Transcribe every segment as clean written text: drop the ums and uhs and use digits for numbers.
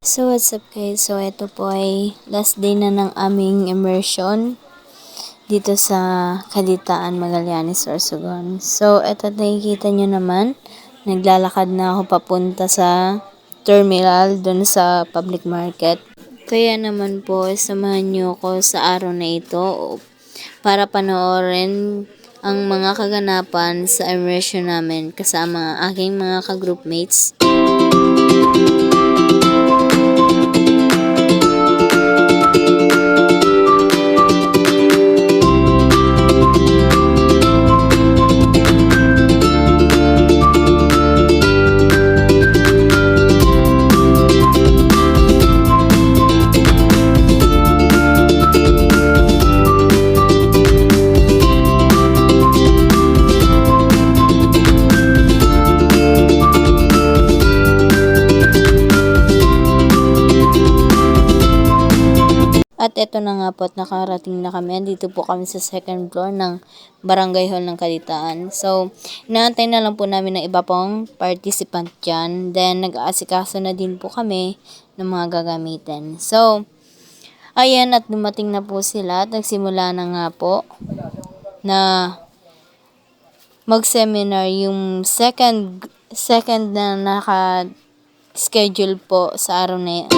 So what's up guys, so ito po ay last day na ng aming immersion dito sa Kaditaan, Magallanes, Sorsogon. So ito nakikita nyo naman, naglalakad na ako papunta sa terminal dun sa public market. Kaya naman po samahan nyo ako sa araw na ito para panoorin ang mga kaganapan sa immersion namin kasama ang aking mga ka-groupmates. At eto na nga po at nakarating na kami. Andito po kami sa second floor ng Barangay Hall ng Kaditaan. So, inaantay na lang po namin ng iba pong participant dyan. Then, nag-aasikaso na din po kami ng mga gagamitin. So, ayan at dumating na po sila at nagsimula na nga po na mag-seminar yung second na naka-schedule po sa araw na yan.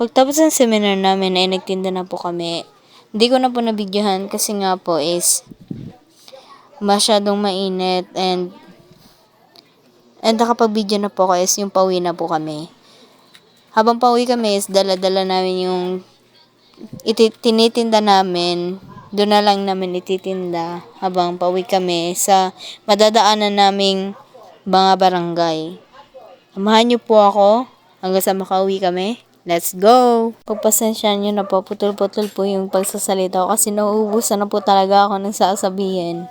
Pagtapos ng seminar namin ay nagtinda na po kami. Hindi ko na po nabidyohan kasi nga po is masyadong mainit and nakapag-video na po ako is yung pauwi na po kami. Habang pauwi kami is dala-dala namin yung tinitinda namin. Doon na lang namin ititinda habang pauwi kami sa madadaanan naming mga barangay. Samahan niyo po ako hanggang sa makauwi kami. Let's go! Pagpasensyahan nyo na po, putol-putol po yung pagsasalita ko kasi nauubusan na po talaga ako ng sasabihin.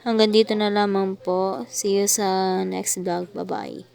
Hanggang dito na lamang po. See you sa next vlog. Bye-bye.